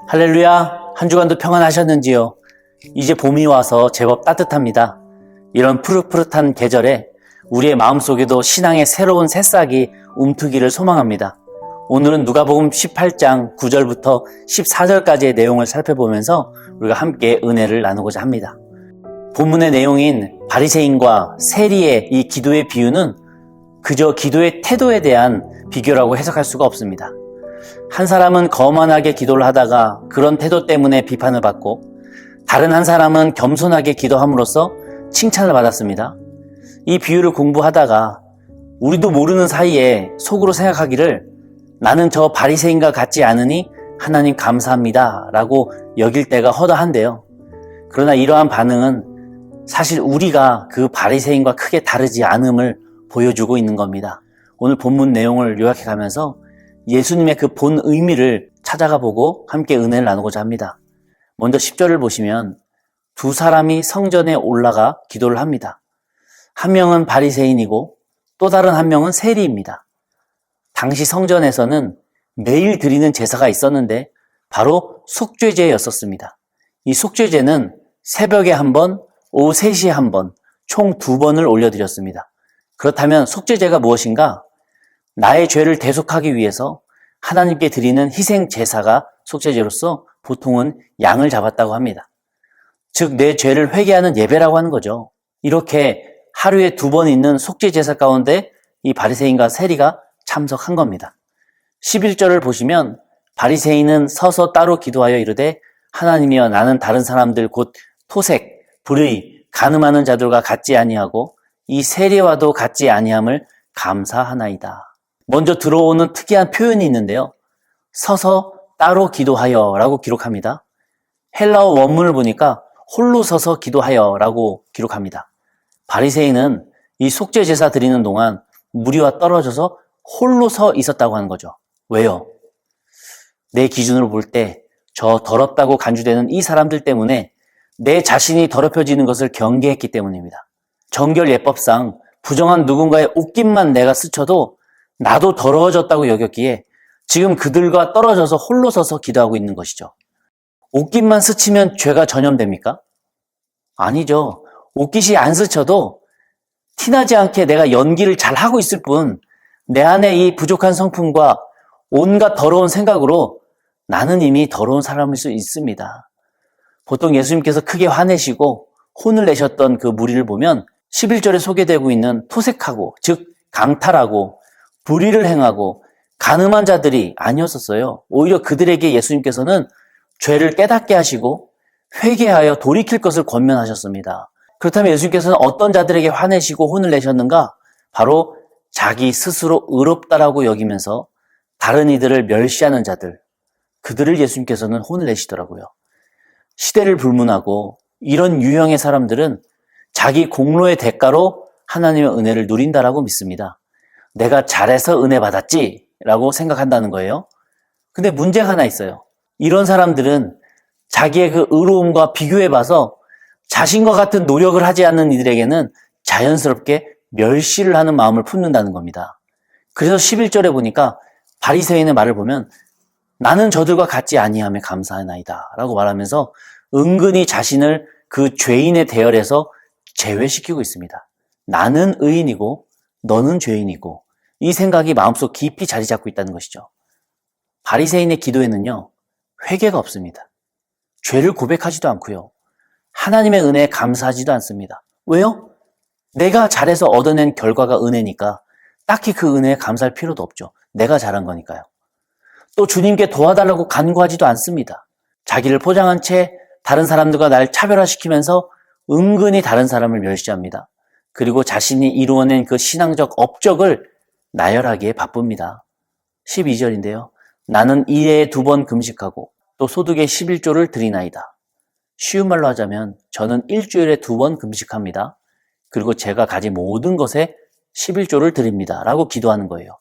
할렐루야, 한 주간도 평안하셨는지요? 이제 봄이 와서 제법 따뜻합니다. 이런 푸릇푸릇한 계절에 우리의 마음속에도 신앙의 새로운 새싹이 움트기를 소망합니다. 오늘은 누가복음 18장 9절부터 14절까지의 내용을 살펴보면서 우리가 함께 은혜를 나누고자 합니다. 본문의 내용인 바리새인과 세리의 이 기도의 비유는 그저 기도의 태도에 대한 비교라고 해석할 수가 없습니다. 한 사람은 거만하게 기도를 하다가 그런 태도 때문에 비판을 받고, 다른 한 사람은 겸손하게 기도함으로써 칭찬을 받았습니다. 이 비유를 공부하다가 우리도 모르는 사이에 속으로 생각하기를 나는 저 바리새인과 같지 않으니 하나님 감사합니다 라고 여길 때가 허다한데요. 그러나 이러한 반응은 사실 우리가 그 바리새인과 크게 다르지 않음을 보여주고 있는 겁니다. 오늘 본문 내용을 요약해 가면서 예수님의 그 본 의미를 찾아가 보고 함께 은혜를 나누고자 합니다. 먼저 10절을 보시면 두 사람이 성전에 올라가 기도를 합니다. 한 명은 바리새인이고 또 다른 한 명은 세리입니다. 당시 성전에서는 매일 드리는 제사가 있었는데 바로 속죄제였었습니다. 이 속죄제는 새벽에 한 번, 오후 3시에 한 번, 총 2번을 올려드렸습니다. 그렇다면 속죄제가 무엇인가? 나의 죄를 대속하기 위해서 하나님께 드리는 희생 제사가 속죄제로서 보통은 양을 잡았다고 합니다. 즉, 내 죄를 회개하는 예배라고 하는 거죠. 이렇게 하루에 2번 있는 속죄 제사 가운데 이 바리새인과 세리가 참석한 겁니다. 11절을 보시면 바리새인은 서서 따로 기도하여 이르되 하나님이여 나는 다른 사람들 곧 토색, 불의, 간음하는 자들과 같지 아니하고 이 세리와도 같지 아니함을 감사하나이다. 먼저 들어오는 특이한 표현이 있는데요. 서서 따로 기도하여 라고 기록합니다. 헬라어 원문을 보니까 홀로 서서 기도하여 라고 기록합니다. 바리새인은 이 속죄 제사 드리는 동안 무리와 떨어져서 홀로 서 있었다고 하는 거죠. 왜요? 내 기준으로 볼 때 저 더럽다고 간주되는 이 사람들 때문에 내 자신이 더럽혀지는 것을 경계했기 때문입니다. 정결 예법상 부정한 누군가의 옷깃만 내가 스쳐도 나도 더러워졌다고 여겼기에 지금 그들과 떨어져서 홀로 서서 기도하고 있는 것이죠. 옷깃만 스치면 죄가 전염됩니까? 아니죠. 옷깃이 안 스쳐도 티나지 않게 내가 연기를 잘 하고 있을 뿐 내 안에 이 부족한 성품과 온갖 더러운 생각으로 나는 이미 더러운 사람일 수 있습니다. 보통 예수님께서 크게 화내시고 혼을 내셨던 그 무리를 보면 11절에 소개되고 있는 토색하고 즉 강탈하고 불의를 행하고 간음한 자들이 아니었었어요. 오히려 그들에게 예수님께서는 죄를 깨닫게 하시고 회개하여 돌이킬 것을 권면하셨습니다. 그렇다면 예수님께서는 어떤 자들에게 화내시고 혼을 내셨는가? 바로 자기 스스로 의롭다라고 여기면서 다른 이들을 멸시하는 자들, 그들을 예수님께서는 혼을 내시더라고요. 시대를 불문하고 이런 유형의 사람들은 자기 공로의 대가로 하나님의 은혜를 누린다라고 믿습니다. 내가 잘해서 은혜 받았지 라고 생각한다는 거예요. 근데 문제가 하나 있어요. 이런 사람들은 자기의 그 의로움과 비교해봐서 자신과 같은 노력을 하지 않는 이들에게는 자연스럽게 멸시를 하는 마음을 품는다는 겁니다. 그래서 11절에 보니까 바리새인의 말을 보면 나는 저들과 같지 아니함에 감사하나이다 라고 말하면서 은근히 자신을 그 죄인의 대열에서 제외시키고 있습니다. 나는 의인이고 너는 죄인이고 이 생각이 마음속 깊이 자리 잡고 있다는 것이죠. 바리새인의 기도에는요, 회개가 없습니다. 죄를 고백하지도 않고요. 하나님의 은혜에 감사하지도 않습니다. 왜요? 내가 잘해서 얻어낸 결과가 은혜니까 딱히 그 은혜에 감사할 필요도 없죠. 내가 잘한 거니까요. 또 주님께 도와달라고 간구하지도 않습니다. 자기를 포장한 채 다른 사람들과 날 차별화시키면서 은근히 다른 사람을 멸시합니다. 그리고 자신이 이루어낸 그 신앙적 업적을 나열하기에 바쁩니다. 12절인데요. 나는 1회에 2번 금식하고 또 소득의 11조를 드리나이다. 쉬운 말로 하자면 저는 일주일에 2번 금식합니다. 그리고 제가 가진 모든 것에 11조를 드립니다. 라고 기도하는 거예요.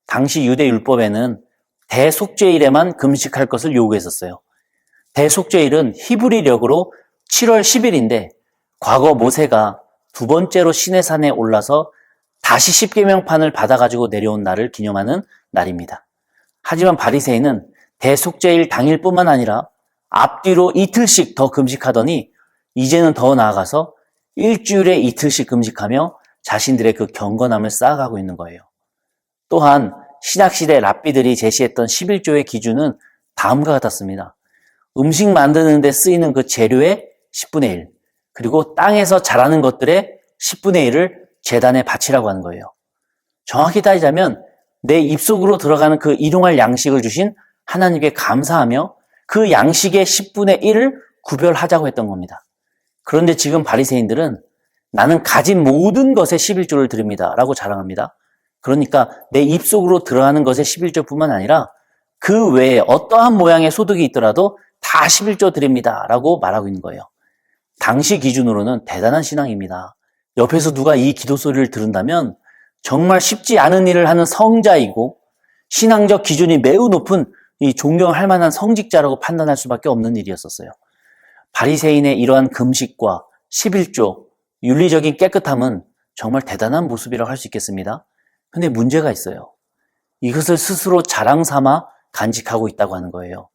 당시 유대 율법에는 대속죄일에만 금식할 것을 요구했었어요. 대속죄일은 히브리력으로 7월 10일인데 과거 모세가 2번째로 시내산에 올라서 다시 십계명판을 받아가지고 내려온 날을 기념하는 날입니다. 하지만 바리새인은 대속죄일 당일뿐만 아니라 앞뒤로 이틀씩 더 금식하더니 이제는 더 나아가서 일주일에 이틀씩 금식하며 자신들의 그 경건함을 쌓아가고 있는 거예요. 또한 신약시대 랍비들이 제시했던 11조의 기준은 다음과 같았습니다. 음식 만드는 데 쓰이는 그 재료의 10분의 1, 그리고 땅에서 자라는 것들의 10분의 1을 제단에 바치라고 하는 거예요. 정확히 따지자면 내 입속으로 들어가는 그 일용할 양식을 주신 하나님께 감사하며 그 양식의 10분의 1을 구별하자고 했던 겁니다. 그런데 지금 바리새인들은 나는 가진 모든 것에 11조를 드립니다 라고 자랑합니다. 그러니까 내 입속으로 들어가는 것에 11조뿐만 아니라 그 외에 어떠한 모양의 소득이 있더라도 다 11조 드립니다 라고 말하고 있는 거예요. 당시 기준으로는 대단한 신앙입니다. 옆에서 누가 이 기도 소리를 들은다면 정말 쉽지 않은 일을 하는 성자이고 신앙적 기준이 매우 높은 이 존경할 만한 성직자라고 판단할 수밖에 없는 일이었었어요. 바리새인의 이러한 금식과 11조, 윤리적인 깨끗함은 정말 대단한 모습이라고 할 수 있겠습니다. 근데 문제가 있어요. 이것을 스스로 자랑 삼아 간직하고 있다고 하는 거예요.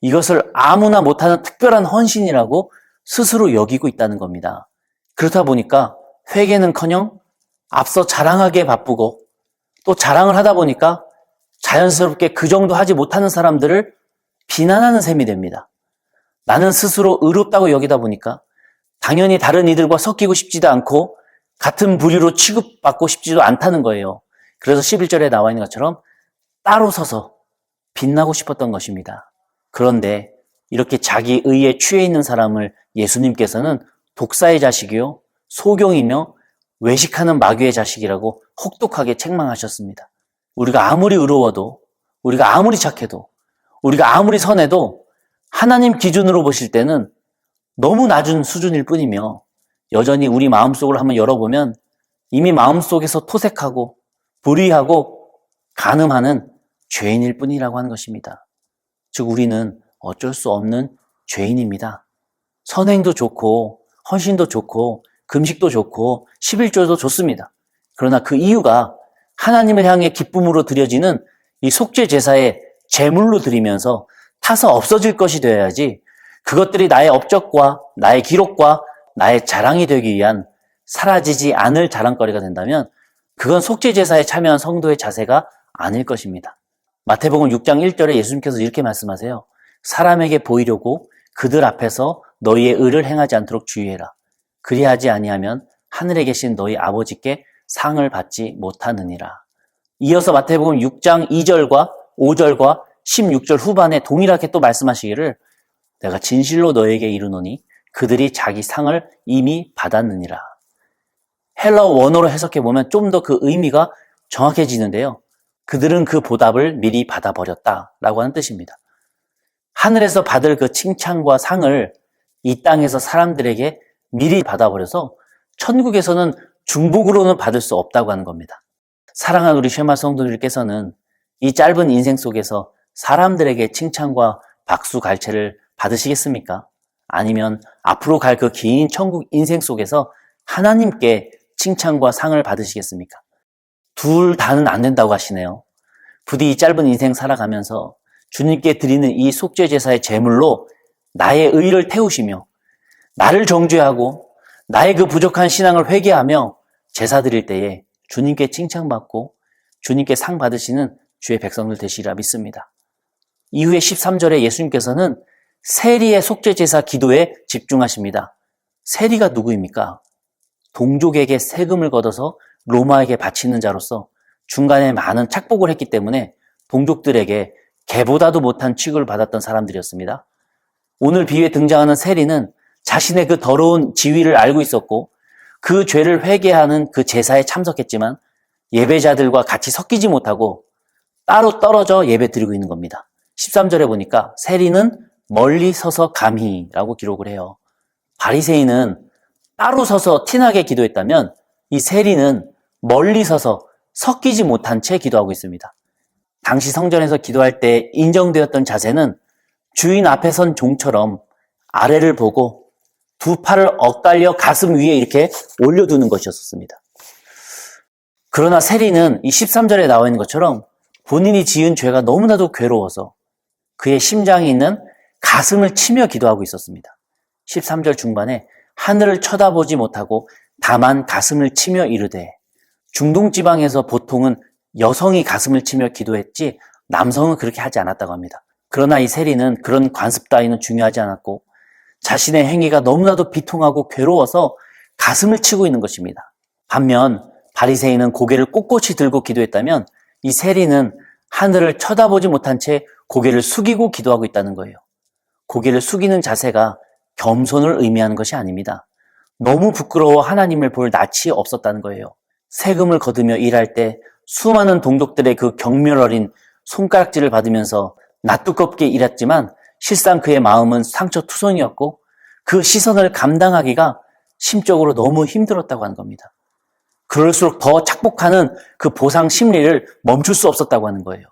이것을 아무나 못하는 특별한 헌신이라고 스스로 여기고 있다는 겁니다. 그렇다 보니까 회개는커녕 앞서 자랑하기에 바쁘고 또 자랑을 하다 보니까 자연스럽게 그 정도 하지 못하는 사람들을 비난하는 셈이 됩니다. 나는 스스로 의롭다고 여기다 보니까 당연히 다른 이들과 섞이고 싶지도 않고 같은 부류로 취급받고 싶지도 않다는 거예요. 그래서 11절에 나와 있는 것처럼 따로 서서 빛나고 싶었던 것입니다. 그런데 이렇게 자기 의에 취해 있는 사람을 예수님께서는 독사의 자식이요, 소경이며 외식하는 마귀의 자식이라고 혹독하게 책망하셨습니다. 우리가 아무리 의로워도, 우리가 아무리 착해도, 우리가 아무리 선해도 하나님 기준으로 보실 때는 너무 낮은 수준일 뿐이며 여전히 우리 마음속을 한번 열어보면 이미 마음속에서 토색하고 불의하고 간음하는 죄인일 뿐이라고 하는 것입니다. 즉 우리는 어쩔 수 없는 죄인입니다. 선행도 좋고 헌신도 좋고 금식도 좋고 11조도 좋습니다. 그러나 그 이유가 하나님을 향해 기쁨으로 드려지는 이 속죄 제사의 제물로 드리면서 타서 없어질 것이 되어야지 그것들이 나의 업적과 나의 기록과 나의 자랑이 되기 위한 사라지지 않을 자랑거리가 된다면 그건 속죄 제사에 참여한 성도의 자세가 아닐 것입니다. 마태복음 6장 1절에 예수님께서 이렇게 말씀하세요. 사람에게 보이려고 그들 앞에서 너희의 의를 행하지 않도록 주의해라. 그리하지 아니하면 하늘에 계신 너희 아버지께 상을 받지 못하느니라. 이어서 마태복음 6장 2절과 5절과 16절 후반에 동일하게 또 말씀하시기를 내가 진실로 너에게 이르노니 그들이 자기 상을 이미 받았느니라. 헬라어 원어로 해석해보면 좀 더 그 의미가 정확해지는데요. 그들은 그 보답을 미리 받아버렸다라고 하는 뜻입니다. 하늘에서 받을 그 칭찬과 상을 이 땅에서 사람들에게 미리 받아버려서 천국에서는 중복으로는 받을 수 없다고 하는 겁니다. 사랑하는 우리 쉐마 성도들께서는 이 짧은 인생 속에서 사람들에게 칭찬과 박수 갈채를 받으시겠습니까? 아니면 앞으로 갈 그 긴 천국 인생 속에서 하나님께 칭찬과 상을 받으시겠습니까? 둘 다는 안 된다고 하시네요. 부디 이 짧은 인생 살아가면서 주님께 드리는 이 속죄 제사의 제물로 나의 의를 태우시며 나를 정죄하고 나의 그 부족한 신앙을 회개하며 제사 드릴 때에 주님께 칭찬받고 주님께 상 받으시는 주의 백성들 되시리라 믿습니다. 이후에 13절에 예수님께서는 세리의 속죄 제사 기도에 집중하십니다. 세리가 누구입니까? 동족에게 세금을 걷어서 로마에게 바치는 자로서 중간에 많은 착복을 했기 때문에 동족들에게 개보다도 못한 취급을 받았던 사람들이었습니다. 오늘 비유에 등장하는 세리는 자신의 그 더러운 지위를 알고 있었고 그 죄를 회개하는 그 제사에 참석했지만 예배자들과 같이 섞이지 못하고 따로 떨어져 예배 드리고 있는 겁니다. 13절에 보니까 세리는 멀리 서서 감히라고 기록을 해요. 바리새인은 따로 서서 티나게 기도했다면 이 세리는 멀리 서서 섞이지 못한 채 기도하고 있습니다. 당시 성전에서 기도할 때 인정되었던 자세는 주인 앞에 선 종처럼 아래를 보고 두 팔을 엇갈려 가슴 위에 이렇게 올려두는 것이었습니다. 그러나 세리는 이 13절에 나와 있는 것처럼 본인이 지은 죄가 너무나도 괴로워서 그의 심장이 있는 가슴을 치며 기도하고 있었습니다. 13절 중반에 하늘을 쳐다보지 못하고 다만 가슴을 치며 이르되, 중동 지방에서 보통은 여성이 가슴을 치며 기도했지 남성은 그렇게 하지 않았다고 합니다. 그러나 이 세리는 그런 관습 따위는 중요하지 않았고 자신의 행위가 너무나도 비통하고 괴로워서 가슴을 치고 있는 것입니다. 반면 바리새인은 고개를 꼿꼿이 들고 기도했다면 이 세리는 하늘을 쳐다보지 못한 채 고개를 숙이고 기도하고 있다는 거예요. 고개를 숙이는 자세가 겸손을 의미하는 것이 아닙니다. 너무 부끄러워 하나님을 볼 낯이 없었다는 거예요. 세금을 거두며 일할 때 수많은 동족들의 그 경멸 어린 손가락질을 받으면서 낯두껍게 일했지만 실상 그의 마음은 상처투성이었고 그 시선을 감당하기가 심적으로 너무 힘들었다고 하는 겁니다. 그럴수록 더 착복하는 그 보상 심리를 멈출 수 없었다고 하는 거예요.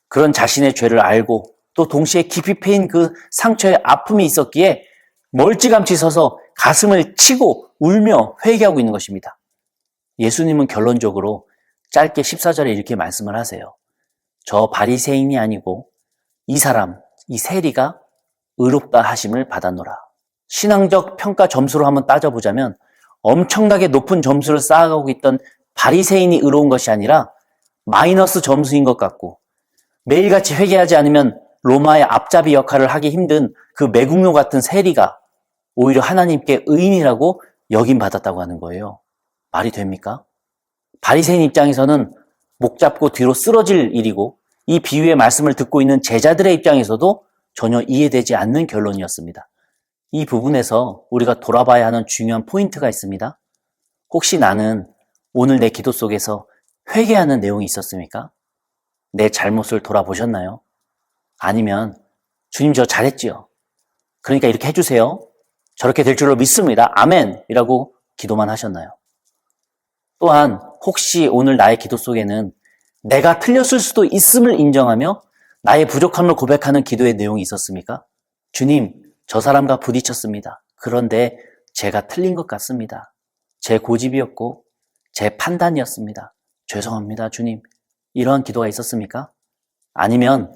그런 자신의 죄를 알고 또 동시에 깊이 패인 그 상처의 아픔이 있었기에 멀찌감치 서서 가슴을 치고 울며 회개하고 있는 것입니다. 예수님은 결론적으로 짧게 14절에 이렇게 말씀을 하세요. 저 바리새인이 아니고 이 사람, 이 세리가 의롭다 하심을 받았노라. 신앙적 평가 점수로 한번 따져보자면 엄청나게 높은 점수를 쌓아가고 있던 바리새인이 의로운 것이 아니라 마이너스 점수인 것 같고, 매일같이 회개하지 않으면 로마의 앞잡이 역할을 하기 힘든 그 매국노 같은 세리가 오히려 하나님께 의인이라고 여김받았다고 하는 거예요. 말이 됩니까? 바리새인 입장에서는 목 잡고 뒤로 쓰러질 일이고, 이 비유의 말씀을 듣고 있는 제자들의 입장에서도 전혀 이해되지 않는 결론이었습니다. 이 부분에서 우리가 돌아봐야 하는 중요한 포인트가 있습니다. 혹시 나는 오늘 내 기도 속에서 회개하는 내용이 있었습니까? 내 잘못을 돌아보셨나요? 아니면 주님 저 잘했지요. 그러니까 이렇게 해주세요. 저렇게 될 줄로 믿습니다. 아멘! 이라고 기도만 하셨나요? 또한 혹시 오늘 나의 기도 속에는 내가 틀렸을 수도 있음을 인정하며 나의 부족함을 고백하는 기도의 내용이 있었습니까? 주님, 저 사람과 부딪혔습니다. 그런데 제가 틀린 것 같습니다. 제 고집이었고 제 판단이었습니다. 죄송합니다, 주님. 이러한 기도가 있었습니까? 아니면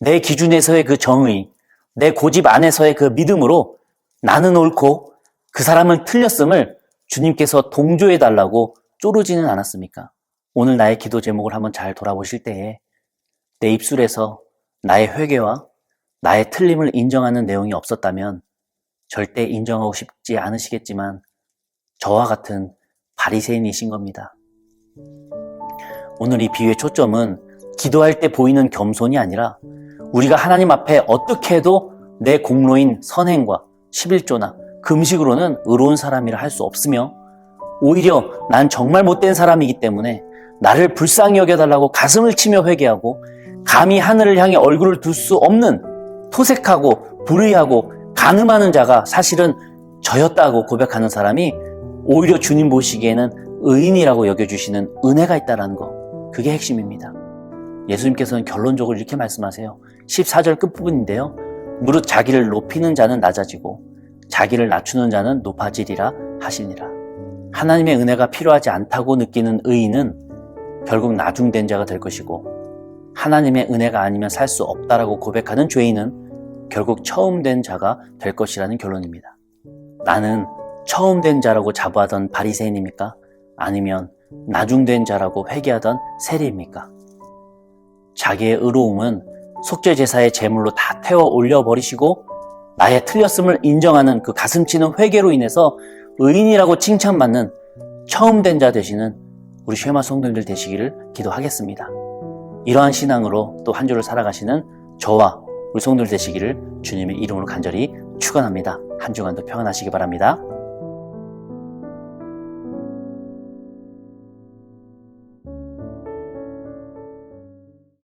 내 기준에서의 그 정의, 내 고집 안에서의 그 믿음으로 나는 옳고 그 사람은 틀렸음을 주님께서 동조해달라고 쪼르지는 않았습니까? 오늘 나의 기도 제목을 한번 잘 돌아보실 때에 내 입술에서 나의 회개와 나의 틀림을 인정하는 내용이 없었다면 절대 인정하고 싶지 않으시겠지만 저와 같은 바리새인이신 겁니다. 오늘 이 비유의 초점은 기도할 때 보이는 겸손이 아니라 우리가 하나님 앞에 어떻게 해도 내 공로인 선행과 11조나 금식으로는 의로운 사람이라 할 수 없으며 오히려 난 정말 못된 사람이기 때문에 나를 불쌍히 여겨달라고 가슴을 치며 회개하고 감히 하늘을 향해 얼굴을 둘 수 없는 토색하고 불의하고 간음하는 자가 사실은 저였다고 고백하는 사람이 오히려 주님 보시기에는 의인이라고 여겨주시는 은혜가 있다는 거, 그게 핵심입니다. 예수님께서는 결론적으로 이렇게 말씀하세요. 14절 끝부분인데요. 무릇 자기를 높이는 자는 낮아지고 자기를 낮추는 자는 높아지리라 하시니라. 하나님의 은혜가 필요하지 않다고 느끼는 의인은 결국 나중된 자가 될 것이고, 하나님의 은혜가 아니면 살 수 없다라고 고백하는 죄인은 결국 처음 된 자가 될 것이라는 결론입니다. 나는 처음 된 자라고 자부하던 바리새인입니까? 아니면 나중된 자라고 회개하던 세리입니까? 자기의 의로움은 속죄제사의 제물로 다 태워 올려버리시고 나의 틀렸음을 인정하는 그 가슴치는 회개로 인해서 의인이라고 칭찬받는 처음 된 자 되시는 우리 쉐마 성도님들 되시기를 기도하겠습니다. 이러한 신앙으로 또 한 주를 살아가시는 저와 우리 성도들 되시기를 주님의 이름으로 간절히 축원합니다. 한 주간도 평안하시기 바랍니다.